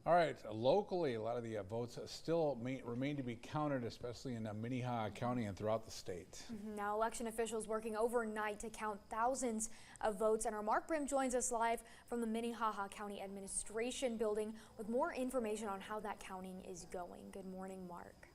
All right, locally, a lot of the votes still remain to be counted, especially in Minnehaha County and throughout the state. Now, election officials working overnight to count thousands of votes. And our Mark Brim joins us live from the Minnehaha County Administration Building with more information on how that counting is going. Good morning, Mark.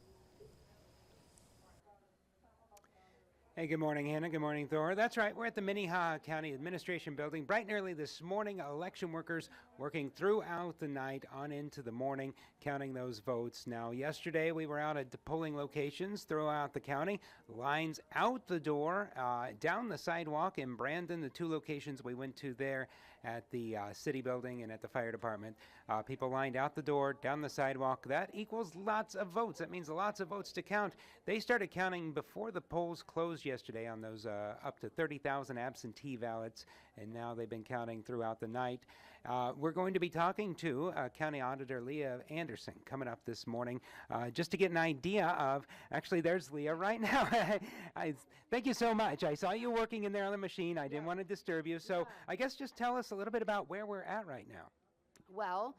Hey, good morning, Hannah. Good morning, Thor. That's right. We're at the Minnehaha County Administration Building bright and early this morning. Election workers working throughout the night on into the morning, counting those votes. Now, yesterday we were out at the polling locations throughout the county. Lines out the door, down the sidewalk in Brandon, the two locations we went to there at the city building and at the fire department. People lined out the door, down the sidewalk. That equals lots of votes. That means lots of votes to count. They started counting before the polls closed yesterday on those up to 30,000 absentee ballots, and now they've been counting throughout the night. We're going to be talking to County Auditor Leah Anderson coming up this morning just to get an idea of, actually there's Leah right now. Thank you so much. I saw you working in there on the machine. I didn't want to disturb you, so I guess just tell us a little bit about where we're at right now. Well,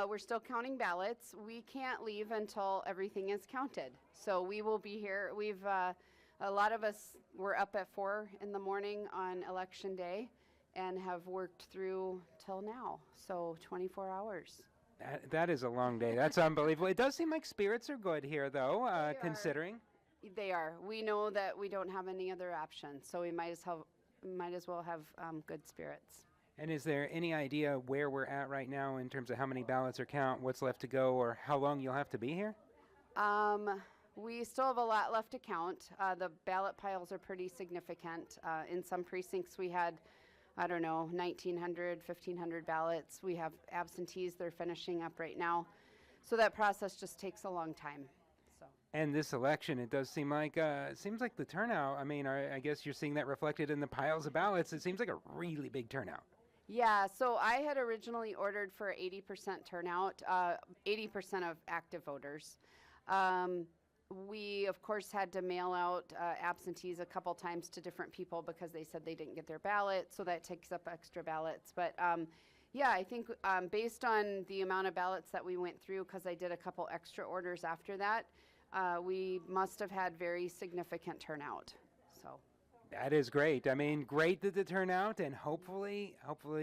we're still counting ballots. We can't leave until everything is counted. So we will be here. A lot of us were up at 4 in the morning on election day and have worked through till now. So 24 hours. That is a long day. That's unbelievable. It does seem like spirits are good here, though, considering. They are. We know that we don't have any other option, so we might as well have good spirits. And is there any idea where we're at right now in terms of how many ballots are counted, what's left to go, or how long you'll have to be here? We still have a lot left to count. The ballot piles are pretty significant. In some precincts we had, I don't know, 1,900, 1,500 ballots. We have absentees they're finishing up right now. So that process just takes a long time. And this election, it does seem like seems like the turnout, I mean, I guess you're seeing that reflected in the piles of ballots. It seems like a really big turnout. Yeah, so I had originally ordered for 80% turnout, 80% of active voters. We, of course, had to mail out absentees a couple times to different people because they said they didn't get their ballot, so that takes up extra ballots. But yeah, I think based on the amount of ballots that we went through, because I did a couple extra orders after that, we must have had very significant turnout. So that is great. I mean, great that the turnout, and hopefully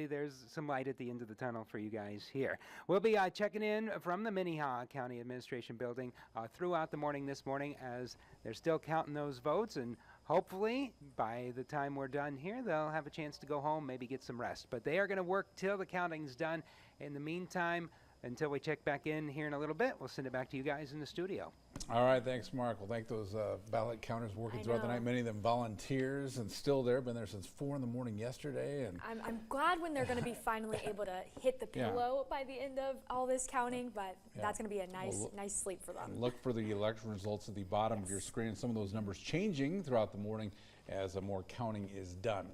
there's some light at the end of the tunnel for you guys here. We'll be checking in from the Minnehaha County Administration Building throughout the morning this morning as they're still counting those votes, and hopefully by the time we're done here, they'll have a chance to go home, maybe get some rest. But they are going to work till the counting's done. In the meantime, until we check back in here in a little bit, we'll send it back to you guys in the studio. All right, thanks, Mark. Well, thank those ballot counters working throughout the night. Many of them volunteers and still there. Been there since 4 in the morning yesterday. And I'm glad when they're going to be finally able to hit the pillow by the end of all this counting, but that's going to be a nice sleep for them. And look for the election results at the bottom of your screen. Some of those numbers changing throughout the morning as more counting is done.